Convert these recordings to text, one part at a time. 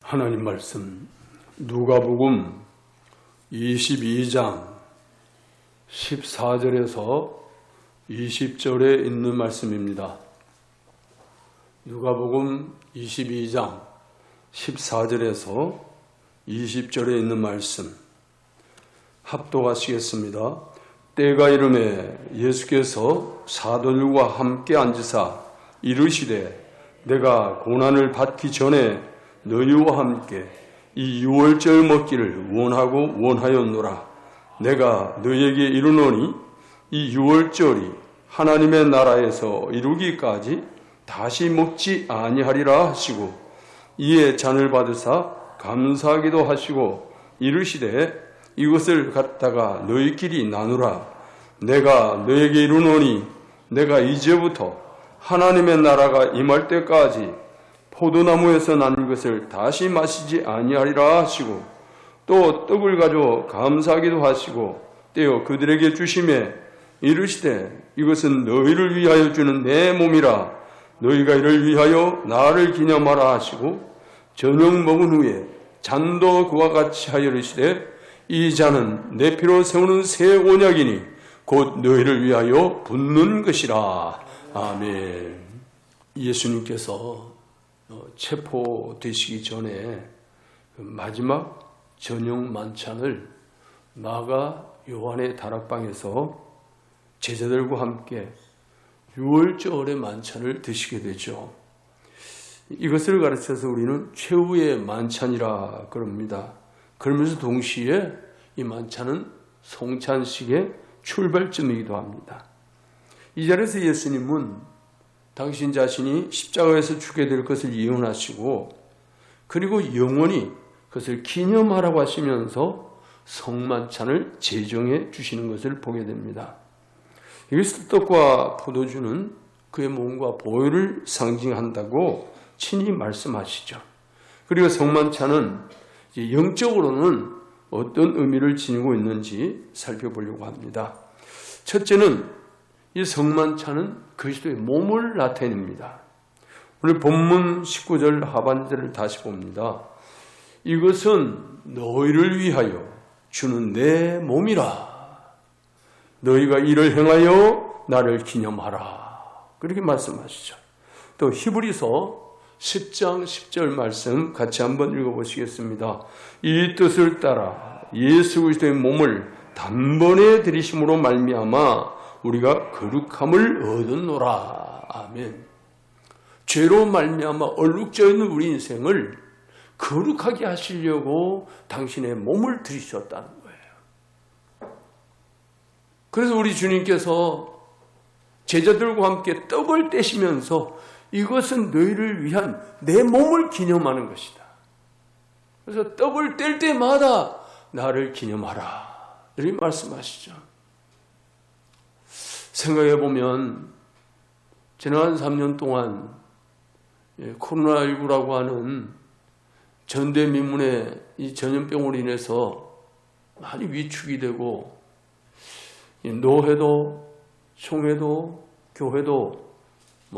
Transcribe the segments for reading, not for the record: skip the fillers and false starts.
하나님 말씀 누가복음 22장 14절에서 20절에 있는 말씀입니다. 누가복음 22장 14절에서 20절에 있는 말씀 합독하시겠습니다. 때가 이르매 예수께서 사도들과 함께 앉으사 이르시되 내가 고난을 받기 전에 너희와 함께 이 유월절 먹기를 원하고 원하였노라. 내가 너희에게 이르노니 이 유월절이 하나님의 나라에서 이루기까지 다시 먹지 아니하리라 하시고 이에 잔을 받으사 감사하기도 하시고 이르시되 이것을 갖다가 너희끼리 나누라. 내가 너희에게 이르노니 내가 이제부터 하나님의 나라가 임할 때까지 포도나무에서 난 것을 다시 마시지 아니하리라 하시고 또 떡을 가져 감사하기도 하시고 떼어 그들에게 주시매 이르시되 이것은 너희를 위하여 주는 내 몸이라. 너희가 이를 위하여 나를 기념하라 하시고 저녁 먹은 후에 잔도 그와 같이 하여 이르시되 이 잔은 내 피로 세우는 새 언약이니 곧 너희를 위하여 붓는 것이라. 아멘. 예수님께서 체포되시기 전에 마지막 저녁 만찬을 마가 요한의 다락방에서 제자들과 함께 유월절의 만찬을 드시게 되죠. 이것을 가르쳐서 우리는 최후의 만찬이라 그럽니다. 그러면서 동시에 이 만찬은 성찬식의 출발점이기도 합니다. 이 자리에서 예수님은 당신 자신이 십자가에서 죽게 될 것을 예언하시고 그리고 영원히 그것을 기념하라고 하시면서 성만찬을 제정해 주시는 것을 보게 됩니다. 그리스도 떡과 포도주는 그의 몸과 보혈을 상징한다고 친히 말씀하시죠. 그리고 성만찬은 영적으로는 어떤 의미를 지니고 있는지 살펴보려고 합니다. 첫째는 이 성만찬은 그리스도의 몸을 나타냅니다. 오늘 본문 19절 하반절을 다시 봅니다. 이것은 너희를 위하여 주는 내 몸이라. 너희가 이를 행하여 나를 기념하라. 그렇게 말씀하시죠. 또 히브리서 10장 10절 말씀 같이 한번 읽어보시겠습니다. 이 뜻을 따라 예수 그리스도의 몸을 단번에 들이심으로 말미암아 우리가 거룩함을 얻었노라. 아멘. 죄로 말미암아 얼룩져 있는 우리 인생을 거룩하게 하시려고 당신의 몸을 들이셨다는 거예요. 그래서 우리 주님께서 제자들과 함께 떡을 떼시면서 이것은 너희를 위한 내 몸을 기념하는 것이다. 그래서 떡을 뗄 때마다 나를 기념하라. 이렇게 말씀하시죠. 생각해보면 지난 3년 동안 코로나19라고 하는 전대미문의 이 전염병으로 인해서 많이 위축이 되고 노회도, 총회도, 교회도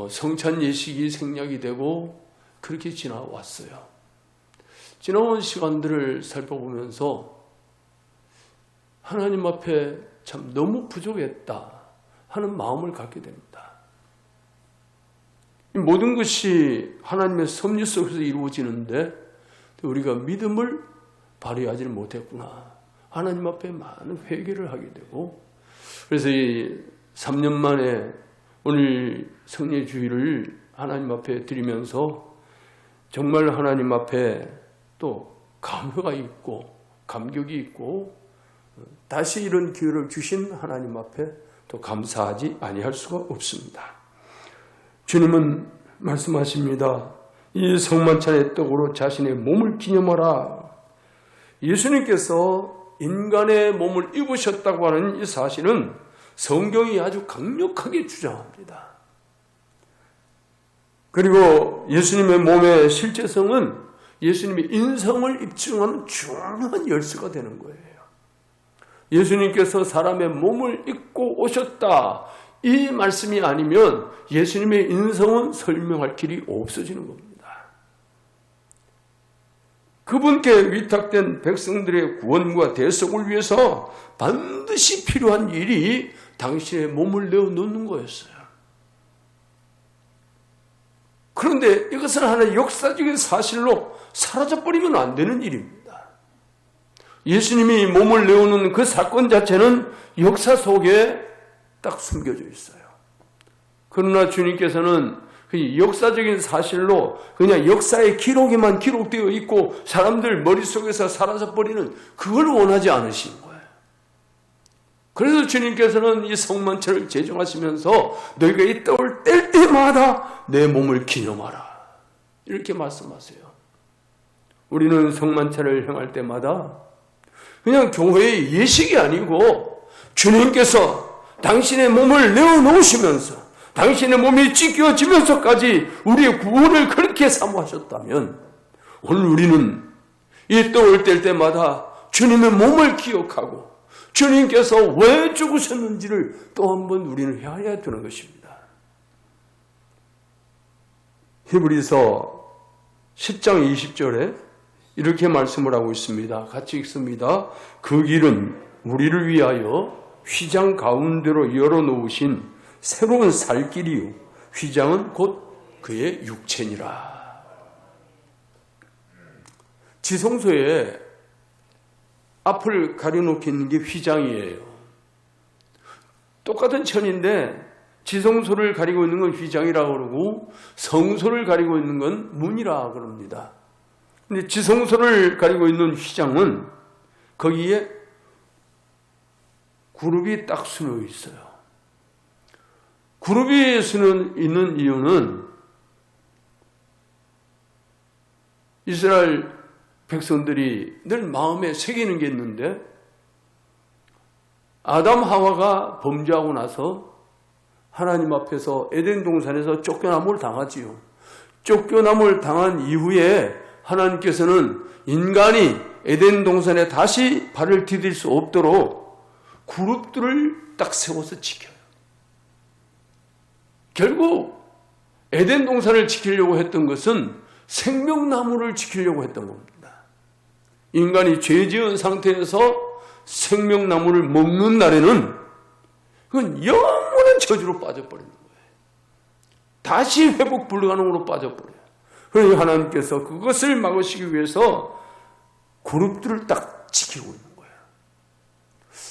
성찬 예식이 생략이 되고 그렇게 지나왔어요. 지나온 시간들을 살펴보면서 하나님 앞에 참 너무 부족했다 하는 마음을 갖게 됩니다. 이 모든 것이 하나님의 섭리 속에서 이루어지는데 우리가 믿음을 발휘하지 못했구나. 하나님 앞에 많은 회개를 하게 되고 그래서 이 3년 만에 오늘 성례 주일을 하나님 앞에 드리면서 정말 하나님 앞에 또 감회가 있고 감격이 있고 다시 이런 기회를 주신 하나님 앞에 또 감사하지 아니할 수가 없습니다. 주님은 말씀하십니다. 이 성만찬의 떡으로 자신의 몸을 기념하라. 예수님께서 인간의 몸을 입으셨다고 하는 이 사실은 성경이 아주 강력하게 주장합니다. 그리고 예수님의 몸의 실제성은 예수님의 인성을 입증하는 중요한 열쇠가 되는 거예요. 예수님께서 사람의 몸을 입고 오셨다. 이 말씀이 아니면 예수님의 인성은 설명할 길이 없어지는 겁니다. 그분께 위탁된 백성들의 구원과 대속을 위해서 반드시 필요한 일이 당신의 몸을 내어놓는 거였어요. 그런데 이것은 하나의 역사적인 사실로 사라져버리면 안 되는 일입니다. 예수님이 몸을 내어놓는 그 사건 자체는 역사 속에 딱 숨겨져 있어요. 그러나 주님께서는 그 역사적인 사실로 그냥 역사의 기록에만 기록되어 있고 사람들 머릿속에서 사라져버리는 그걸 원하지 않으신 거예요. 그래서 주님께서는 이 성만찬을 제정하시면서 너희가 이 떡을 뗄 때마다 내 몸을 기념하라 이렇게 말씀하세요. 우리는 성만찬을 행할 때마다 그냥 교회의 예식이 아니고 주님께서 당신의 몸을 내어놓으시면서 당신의 몸이 찢겨지면서까지 우리의 구원을 그렇게 사모하셨다면 오늘 우리는 이 떡을 뗄 때마다 주님의 몸을 기억하고 주님께서 왜 죽으셨는지를 또 한 번 우리는 헤아려야 되는 것입니다. 히브리서 10장 20절에 이렇게 말씀을 하고 있습니다. 같이 읽습니다. 그 길은 우리를 위하여 휘장 가운데로 열어놓으신 새로운 살 길이요 휘장은 곧 그의 육체니라. 지성소에 앞을 가려놓고 있는 게 휘장이에요. 똑같은 천인데 지성소를 가리고 있는 건 휘장이라고 그러고 성소를 가리고 있는 건 문이라 그럽니다. 근데 지성소를 가리고 있는 휘장은 거기에 그룹이 딱 수놓여 있어요. 그룹이 수놓여 있는 이유는 이스라엘 백성들이 늘 마음에 새기는 게 있는데 아담 하와가 범죄하고 나서 하나님 앞에서 에덴 동산에서 쫓겨남을 당하지요. 쫓겨남을 당한 이후에 하나님께서는 인간이 에덴 동산에 다시 발을 디딜 수 없도록 그룹들을 딱 세워서 지켜요. 결국 에덴 동산을 지키려고 했던 것은 생명나무를 지키려고 했던 겁니다. 인간이 죄 지은 상태에서 생명나무를 먹는 날에는 그건 영원한 저주로 빠져버리는 거예요. 다시 회복 불가능으로 빠져버려요. 그러니 하나님께서 그것을 막으시기 위해서 그룹들을 딱 지키고 있는 거예요.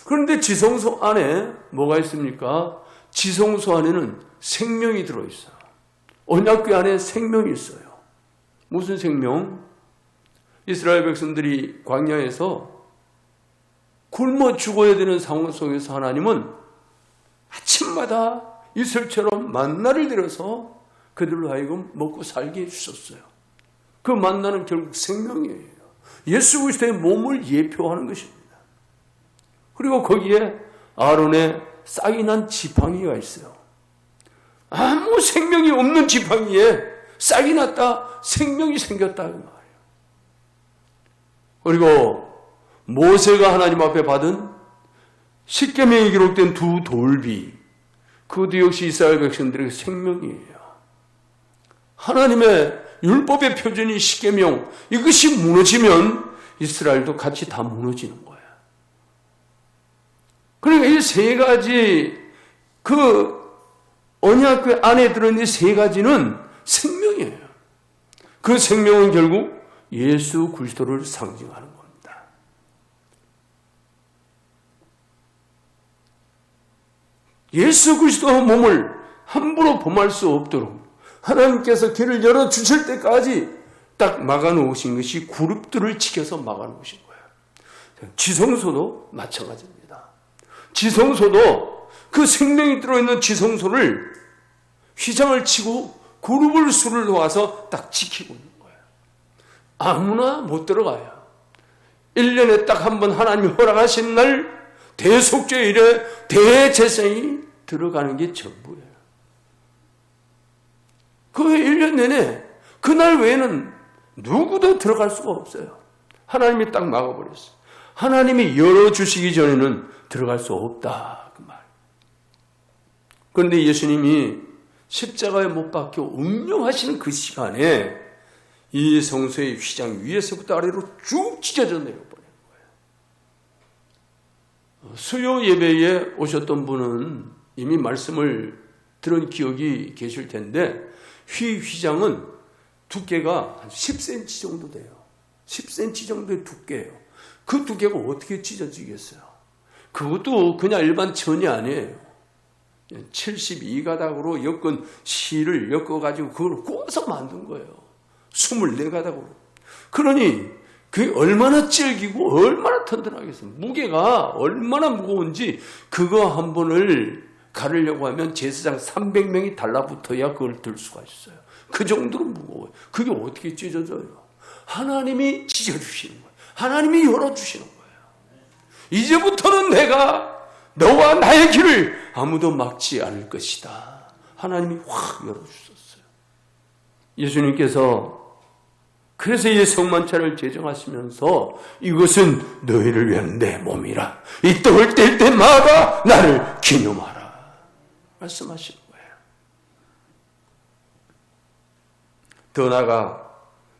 그런데 지성소 안에 뭐가 있습니까? 지성소 안에는 생명이 들어있어요. 언약궤 안에 생명이 있어요. 무슨 생명? 이스라엘 백성들이 광야에서 굶어 죽어야 되는 상황 속에서 하나님은 아침마다 이슬처럼 만나를 내려서 그들로 하여금 먹고 살게 해주셨어요. 그 만나는 결국 생명이에요. 예수 그리스도의 몸을 예표하는 것입니다. 그리고 거기에 아론의 싹이 난 지팡이가 있어요. 아무 생명이 없는 지팡이에 싹이 났다, 생명이 생겼다 그 말이에요. 그리고 모세가 하나님 앞에 받은 십계명에 기록된 두 돌비, 그것도 역시 이스라엘 백성들에게 생명이에요. 하나님의 율법의 표준이 십계명, 이것이 무너지면 이스라엘도 같이 다 무너지는 거예요. 그러니까 이 세 가지, 그 언약궤 안에 들어있는 이 세 가지는 생명이에요. 그 생명은 결국 예수 그리스도를 상징하는 겁니다. 예수 그리스도의 몸을 함부로 범할 수 없도록 하나님께서 길을 열어주실 때까지 딱 막아놓으신 것이 그룹들을 지켜서 막아놓으신 거예요. 지성소도 마찬가지입니다. 지성소도 그 생명이 들어있는 지성소를 휘장을 치고 그룹을 수를 놓아서 딱 지키고 있는 거예요. 아무나 못 들어가요. 1년에 딱 한 번 하나님이 허락하신 날 대속죄일에 대제사장이 들어가는 게 전부예요. 그 1년 내내 그날 외에는 누구도 들어갈 수가 없어요. 하나님이 딱 막아버렸어요. 하나님이 열어주시기 전에는 들어갈 수 없다 그 말. 그런데 예수님이 십자가에 못 박혀 운명하시는 그 시간에 이 성소의 휘장 위에서부터 아래로 쭉 찢어져 내려버린 거예요. 수요 예배에 오셨던 분은 이미 말씀을 들은 기억이 계실 텐데 휘장은 두께가 한 10cm 정도 돼요. 10cm 정도의 두께예요. 그 두께가 어떻게 찢어지겠어요? 그것도 그냥 일반 천이 아니에요. 72가닥으로 엮은 실을 엮어가지고 그걸 꼬아서 만든 거예요. 24가닥으로. 그러니 그게 얼마나 질기고 얼마나 튼튼하겠어요. 무게가 얼마나 무거운지 그거 한 번을 가르려고 하면 제사장 300명이 달라붙어야 그걸 들 수가 있어요. 그 정도로 무거워요. 그게 어떻게 찢어져요? 하나님이 찢어주시는 거예요. 하나님이 열어주시는 거예요. 이제부터는 내가 너와 나의 길을 아무도 막지 않을 것이다. 하나님이 확 열어주셨어요. 예수님께서 그래서 이 성만찬을 제정하시면서 이것은 너희를 위한 내 몸이라. 이 떡을 뗄 때마다 나를 기념하라. 말씀하시는 거예요. 더 나아가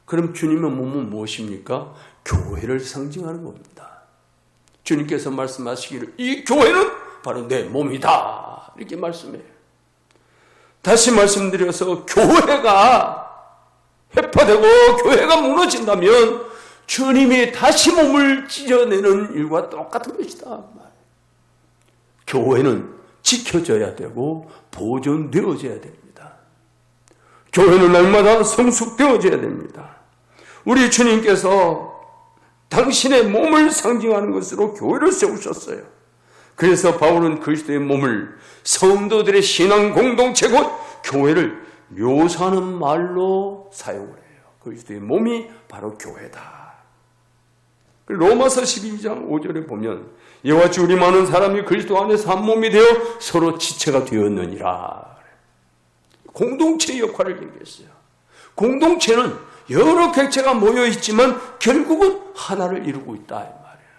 그럼 주님의 몸은 무엇입니까? 교회를 상징하는 겁니다. 주님께서 말씀하시기를 이 교회는 바로 내 몸이다. 이렇게 말씀해요. 다시 말씀드려서 교회가 회파되고 교회가 무너진다면 주님이 다시 몸을 찢어내는 일과 똑같은 것이다. 교회는 지켜져야 되고 보존되어져야 됩니다. 교회는 날마다 성숙되어져야 됩니다. 우리 주님께서 당신의 몸을 상징하는 것으로 교회를 세우셨어요. 그래서 바울은 그리스도의 몸을 성도들의 신앙 공동체 곧 교회를 묘사하는 말로 사용을 해요. 그리스도의 몸이 바로 교회다. 로마서 12장 5절에 보면 이와 같이 우리 많은 사람이 그리스도 안에서 한 몸이 되어 서로 지체가 되었느니라. 공동체의 역할을 얘기했어요. 공동체는 여러 객체가 모여 있지만 결국은 하나를 이루고 있다 이 말이에요.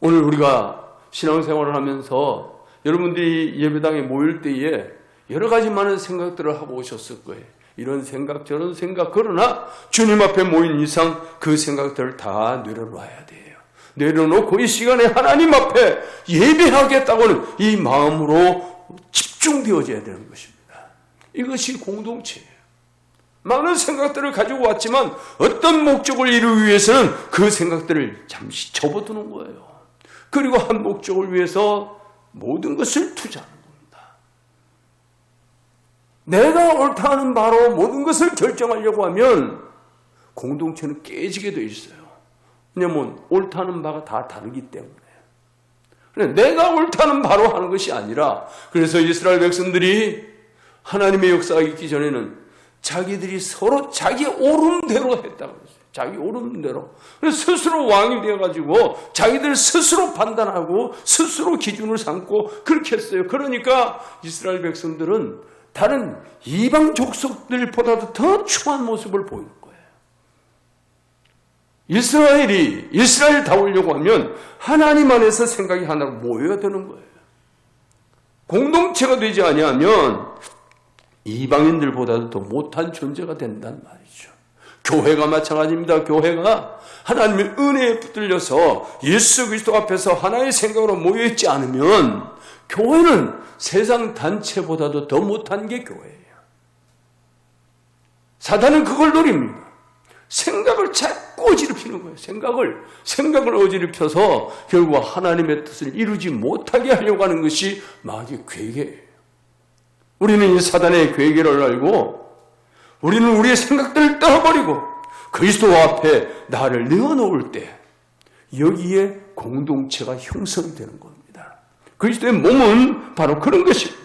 오늘 우리가 신앙생활을 하면서 여러분들이 예배당에 모일 때에 여러 가지 많은 생각들을 하고 오셨을 거예요. 이런 생각 저런 생각. 그러나 주님 앞에 모인 이상 그 생각들을 다 내려놔야 돼요. 내려놓고 이 시간에 하나님 앞에 예배하겠다고는 이 마음으로 집중되어져야 되는 것입니다. 이것이 공동체예요. 많은 생각들을 가지고 왔지만 어떤 목적을 이루기 위해서는 그 생각들을 잠시 접어두는 거예요. 그리고 한 목적을 위해서 모든 것을 투자하는 겁니다. 내가 옳다 하는 바로 모든 것을 결정하려고 하면 공동체는 깨지게 돼 있어요. 왜냐하면 옳다 하는 바가 다 다르기 때문에. 내가 옳다 하는 바로 하는 것이 아니라 그래서 이스라엘 백성들이 하나님의 역사가 있기 전에는 자기들이 서로 자기 오름대로 했다고 했어요. 자기 오름대로. 그래서 스스로 왕이 되어가지고 자기들 스스로 판단하고 스스로 기준을 삼고 그렇게 했어요. 그러니까 이스라엘 백성들은 다른 이방 족속들보다도 더 추한 모습을 보이는 거예요. 이스라엘다우려고 하면 하나님 안에서 생각이 하나로 모여야 되는 거예요. 공동체가 되지 아니하면 이방인들보다도 더 못한 존재가 된다는 말이죠. 교회가 마찬가지입니다. 교회가 하나님의 은혜에 붙들려서 예수 그리스도 앞에서 하나의 생각으로 모여있지 않으면 교회는 세상 단체보다도 더 못한 게 교회예요. 사단은 그걸 노립니다. 생각을 자꾸 어지럽히는 거예요. 생각을 어지럽혀서 결국 하나님의 뜻을 이루지 못하게 하려고 하는 것이 마귀의 괴계예요. 우리는 이 사단의 괴계를 알고 우리는 우리의 생각들을 떠나버리고 그리스도 앞에 나를 내어놓을 때 여기에 공동체가 형성되는 겁니다. 그리스도의 몸은 바로 그런 것입니다.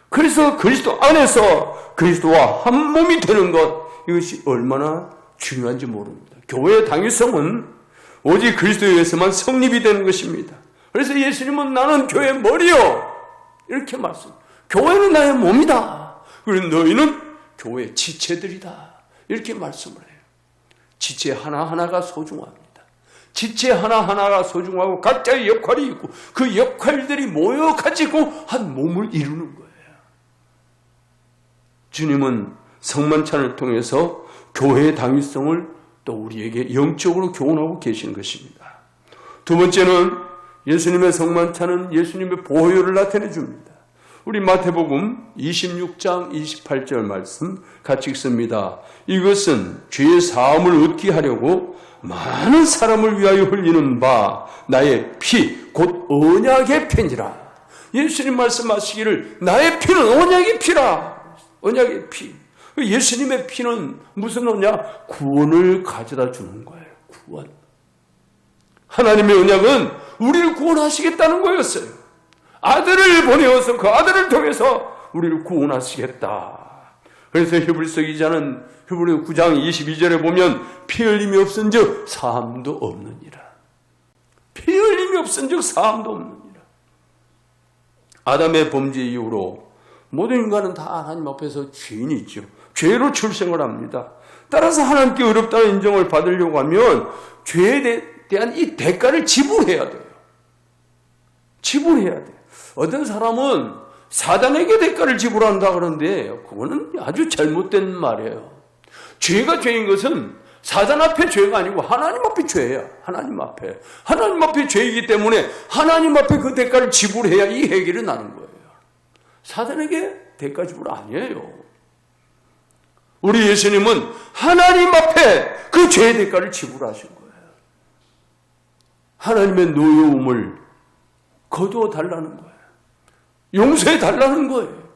그래서 그리스도 안에서 그리스도와 한 몸이 되는 것, 이것이 얼마나 중요한지 모릅니다. 교회의 당위성은 오직 그리스도에 의해서만 성립이 되는 것입니다. 그래서 예수님은 나는 교회의 머리요 이렇게 말씀합니다. 교회는 나의 몸이다. 그리고 너희는 교회의 지체들이다. 이렇게 말씀을 해요. 지체 하나하나가 소중합니다. 지체 하나하나가 소중하고 각자의 역할이 있고 그 역할들이 모여가지고 한 몸을 이루는 거예요. 주님은 성만찬을 통해서 교회의 당위성을 또 우리에게 영적으로 교훈하고 계시는 것입니다. 두 번째는 예수님의 성만찬은 예수님의 보혈을 나타내 줍니다. 우리 마태복음 26장 28절 말씀 같이 읽습니다. 이것은 죄의 사함을 얻게 하려고 많은 사람을 위하여 흘리는 바 나의 피, 곧 언약의 피니라. 예수님 말씀하시기를 나의 피는 언약의 피라. 언약의 피. 예수님의 피는 무슨 언약? 구원을 가져다 주는 거예요. 구원. 하나님의 언약은 우리를 구원하시겠다는 거였어요. 아들을 보내어서 그 아들을 통해서 우리를 구원하시겠다. 그래서 히브리서 기자는 히브리 9장 22절에 보면 피 흘림이 없은즉 사함도 없느니라. 피 흘림이 없은즉 사함도 없느니라. 아담의 범죄 이후로 모든 인간은 다 하나님 앞에서 죄인이죠. 죄로 출생을 합니다. 따라서 하나님께 어렵다는 인정을 받으려고 하면 죄에 대한 이 대가를 지불해야 돼요. 지불해야 돼요. 어떤 사람은 사단에게 대가를 지불한다 그러는데 그거는 아주 잘못된 말이에요. 죄가 죄인 것은 사단 앞에 죄가 아니고 하나님 앞에 죄예요. 하나님 앞에. 하나님 앞에 죄이기 때문에 하나님 앞에 그 대가를 지불해야 이 해결이 나는 거예요. 사단에게 대가 지불 아니에요. 우리 예수님은 하나님 앞에 그 죄의 대가를 지불하신 거예요. 하나님의 노여움을 거두어 달라는 거예요. 용서해 달라는 거예요.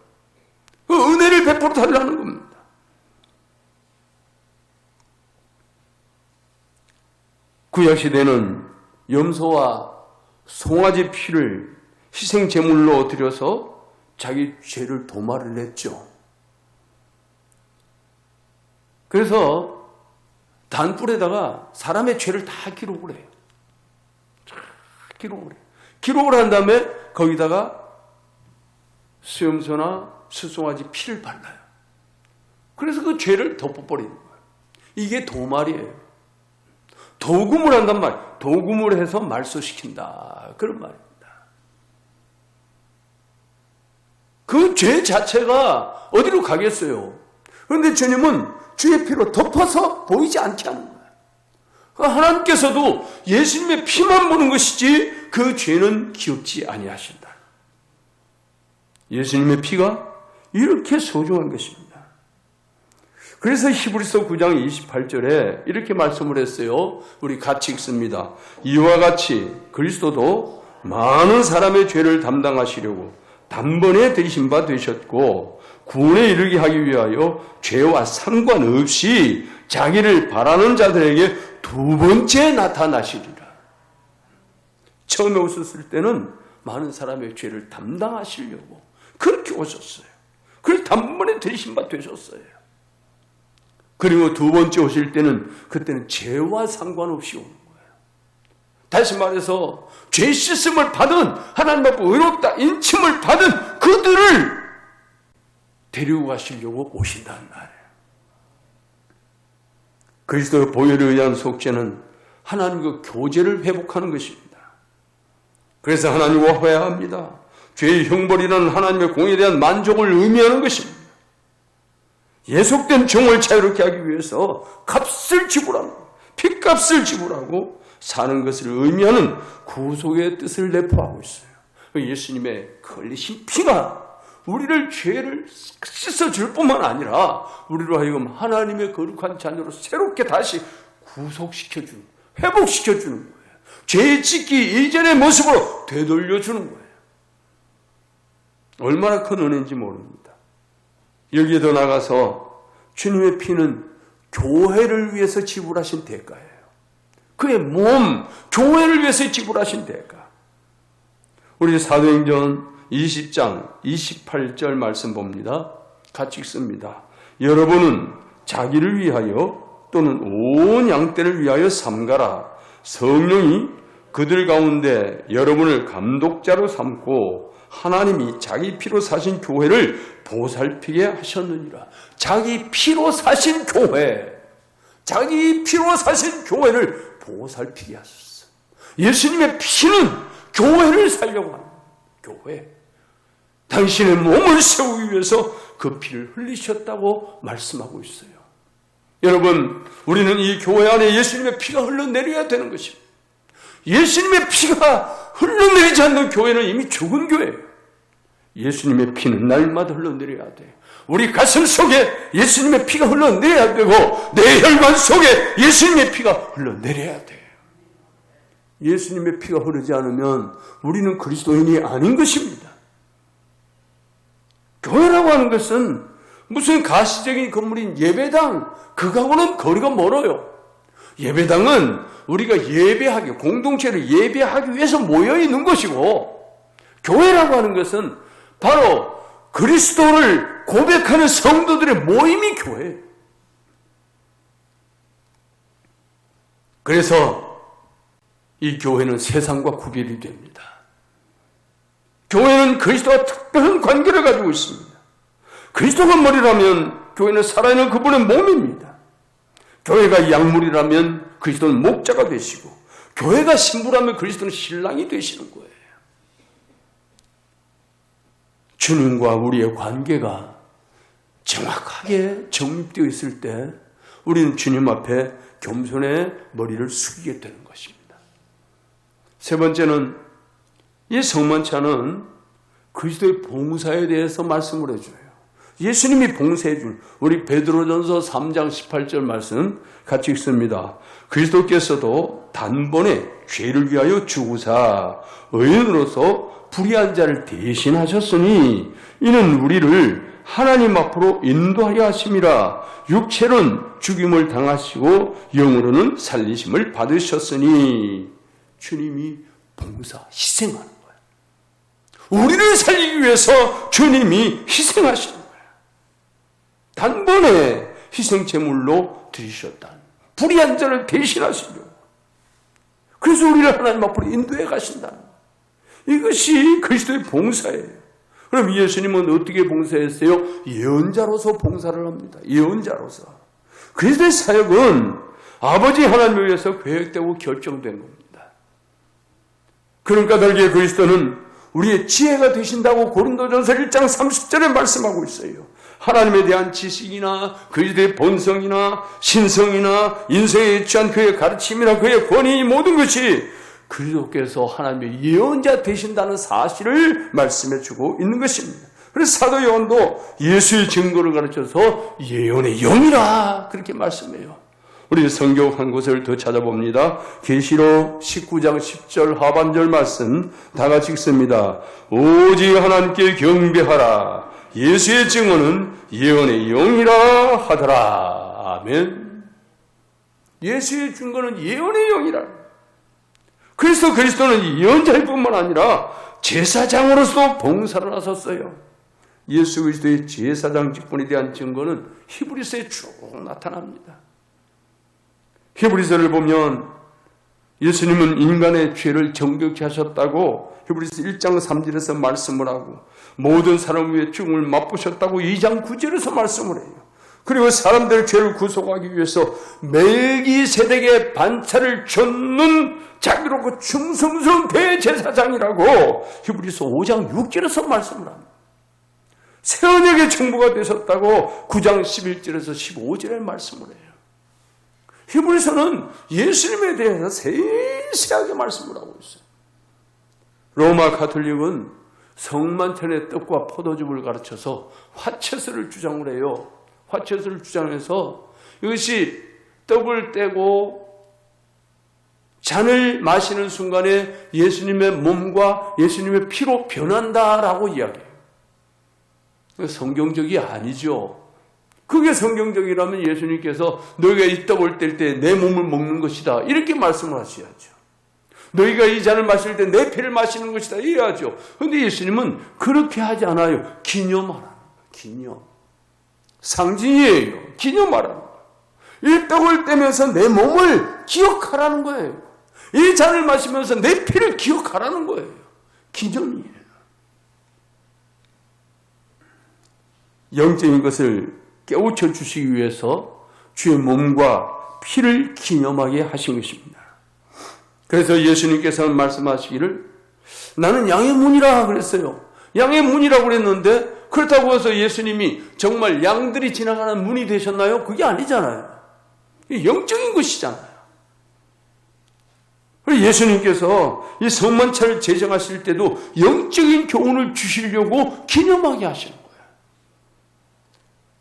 그 은혜를 베풀어 달라는 겁니다. 구약시대는 염소와 송아지 피를 희생제물로 드려서 자기 죄를 도말을 냈죠. 그래서 단불에다가 사람의 죄를 다 기록을 해요. 기록을 한 다음에 거기다가 수염소나 수송아지 피를 발라요. 그래서 그 죄를 덮어버리는 거예요. 이게 도말이에요. 도금을 한단 말이에요. 도금을 해서 말소시킨다. 그런 말입니다. 그 죄 자체가 어디로 가겠어요? 그런데 주님은 주의 피로 덮어서 보이지 않게 하는 거예요. 하나님께서도 예수님의 피만 보는 것이지 그 죄는 기억지 아니하신다. 예수님의 피가 이렇게 소중한 것입니다. 그래서 히브리서 9장 28절에 이렇게 말씀을 했어요. 우리 같이 읽습니다. 이와 같이 그리스도도 많은 사람의 죄를 담당하시려고 단번에 들이신 바 되셨고 구원에 이르게 하기 위하여 죄와 상관없이 자기를 바라는 자들에게 두 번째 나타나시리라. 처음에 오셨을 때는 많은 사람의 죄를 담당하시려고 그렇게 오셨어요. 그걸 단번에 들이신 바 되셨어요. 그리고 두 번째 오실 때는 그때는 죄와 상관없이 오는 거예요. 다시 말해서 죄 씻음을 받은 하나님 앞에 의롭다 인침을 받은 그들을 데리고 가시려고 오신다는 말이에요. 그리스도의 보혈에 의한 속죄는 하나님과 교제를 회복하는 것입니다. 그래서 하나님과 화해합니다. 죄의 형벌이라는 하나님의 공에 대한 만족을 의미하는 것입니다. 예속된 종을 자유롭게 하기 위해서 값을 지불하고 핏값을 지불하고 사는 것을 의미하는 구속의 뜻을 내포하고 있어요. 예수님의 흘리신 피가 우리를 죄를 씻어줄 뿐만 아니라 우리로 하여금 하나님의 거룩한 자녀로 새롭게 다시 구속시켜주는, 회복시켜주는 거예요. 죄 짓기 이전의 모습으로 되돌려주는 거예요. 얼마나 큰 은혜인지 모릅니다. 여기에도 나가서 주님의 피는 교회를 위해서 지불하신 대가예요. 그의 몸, 교회를 위해서 지불하신 대가. 우리 사도행전 20장 28절 말씀 봅니다. 같이 읽습니다. 여러분은 자기를 위하여 또는 온 양떼를 위하여 삼가라. 성령이 그들 가운데 여러분을 감독자로 삼고 하나님이 자기 피로 사신 교회를 보살피게 하셨느니라. 자기 피로 사신 교회, 자기 피로 사신 교회를 보살피게 하셨어. 예수님의 피는 교회를 살려고 합니다. 교회. 당신의 몸을 세우기 위해서 그 피를 흘리셨다고 말씀하고 있어요. 여러분, 우리는 이 교회 안에 예수님의 피가 흘러내려야 되는 것입니다. 예수님의 피가 흘러내리지 않는 교회는 이미 죽은 교회예요. 예수님의 피는 날마다 흘러내려야 돼요. 우리 가슴 속에 예수님의 피가 흘러내려야 되고 내 혈관 속에 예수님의 피가 흘러내려야 돼요. 예수님의 피가 흐르지 않으면 우리는 그리스도인이 아닌 것입니다. 교회라고 하는 것은 무슨 가시적인 건물인 예배당, 그거하고는 거리가 멀어요. 예배당은 우리가 예배하기, 공동체를 예배하기 위해서 모여 있는 것이고, 교회라고 하는 것은 바로 그리스도를 고백하는 성도들의 모임이 교회예요. 그래서 이 교회는 세상과 구별이 됩니다. 교회는 그리스도와 특별한 관계를 가지고 있습니다. 그리스도가 머리라면 교회는 살아있는 그분의 몸입니다. 교회가 약물이라면 그리스도는 목자가 되시고, 교회가 신부라면 그리스도는 신랑이 되시는 거예요. 주님과 우리의 관계가 정확하게 정립되어 있을 때 우리는 주님 앞에 겸손의 머리를 숙이게 되는 것입니다. 세 번째는, 이 성만찬은 그리스도의 봉사에 대해서 말씀을 해줘요. 예수님이 봉사해 준, 우리 베드로전서 3장 18절 말씀 같이 읽습니다. 그리스도께서도 단번에 죄를 위하여 죽으사 의인으로서 불의한 자를 대신하셨으니 이는 우리를 하나님 앞으로 인도하려 하심이라. 육체로는 죽임을 당하시고 영으로는 살리심을 받으셨으니, 주님이 봉사, 희생하는 거예요. 우리를 살리기 위해서 주님이 희생하시는 거예요. 단번에 희생제물로 드리셨다. 불의한 자를 대신하시려고. 그래서 우리를 하나님 앞으로 인도해 가신다. 이것이 그리스도의 봉사예요. 그럼 예수님은 어떻게 봉사했어요? 예언자로서 봉사를 합니다. 예언자로서. 그리스도의 사역은 아버지 하나님을 위해서 계획되고 결정된 겁니다. 그런 까닭에 그리스도는 우리의 지혜가 되신다고 고린도전서 1장 30절에 말씀하고 있어요. 하나님에 대한 지식이나 그리스도의 본성이나 신성이나 인생에 취한 그의 가르침이나 그의 권위, 모든 것이 그리스도께서 하나님의 예언자 되신다는 사실을 말씀해 주고 있는 것입니다. 그래서 사도 요한도 예수의 증거를 가르쳐서 예언의 영이라 그렇게 말씀해요. 우리 성경 한 곳을 더 찾아봅니다. 계시록 19장 10절 하반절 말씀 다 같이 읽습니다. 오직 하나님께 경배하라. 예수의 증언은 예언의 영이라 하더라. 아멘. 예수의 증거는 예언의 영이라. 그래서 그리스도는 예언자일 뿐만 아니라 제사장으로서 봉사를 하셨어요. 예수 그리스도의 제사장 직분에 대한 증거는 히브리서에 쭉 나타납니다. 히브리서를 보면 예수님은 인간의 죄를 정결케 하셨다고 히브리서 1장 3절에서 말씀을 하고, 모든 사람 위에 죽음을 맛보셨다고 2장 9절에서 말씀을 해요. 그리고 사람들의 죄를 구속하기 위해서 멜기세덱의 반차를 줬는 자비롭고 충성스러운 대제사장이라고 히브리서 5장 6절에서 말씀을 합니다. 새 언약의 정부가 되셨다고 9장 11절에서 15절에 말씀을 해요. 히브리서는 예수님에 대해서 세세하게 말씀을 하고 있어요. 로마 가톨릭은 성만찬의 떡과 포도즙을 가르쳐서 화채술을 주장을 해요. 화채술을 주장해서 이것이 떡을 떼고 잔을 마시는 순간에 예수님의 몸과 예수님의 피로 변한다라고 이야기해요. 성경적이 아니죠. 그게 성경적이라면 예수님께서 너희가 이 떡을 뗄 때 내 몸을 먹는 것이다 이렇게 말씀을 하셔야죠. 너희가 이 잔을 마실 때 내 피를 마시는 것이다 이래야죠. 그런데 예수님은 그렇게 하지 않아요. 기념하라는 거예요. 기념. 상징이에요. 기념하라는 거예요. 이 떡을 떼면서 내 몸을 기억하라는 거예요. 이 잔을 마시면서 내 피를 기억하라는 거예요. 기념이에요. 영적인 것을 깨우쳐 주시기 위해서 주의 몸과 피를 기념하게 하신 것입니다. 그래서 예수님께서는 말씀하시기를 나는 양의 문이라 그랬어요. 양의 문이라고 그랬는데 그렇다고 해서 예수님이 정말 양들이 지나가는 문이 되셨나요? 그게 아니잖아요. 영적인 것이잖아요. 예수님께서 이 성만찬을 제정하실 때도 영적인 교훈을 주시려고 기념하게 하시는 거예요.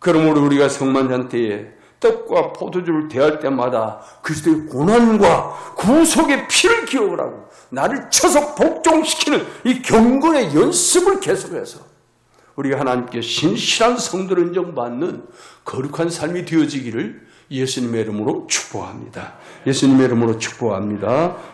그러므로 우리가 성만찬 때에 떡과 포도주를 대할 때마다 그리스도의 고난과 구속의 피를 기억을 하고 나를 쳐서 복종시키는 이 경건의 연습을 계속해서 우리가 하나님께 신실한 성도를 인정받는 거룩한 삶이 되어지기를 예수님의 이름으로 축복합니다. 예수님의 이름으로 축복합니다.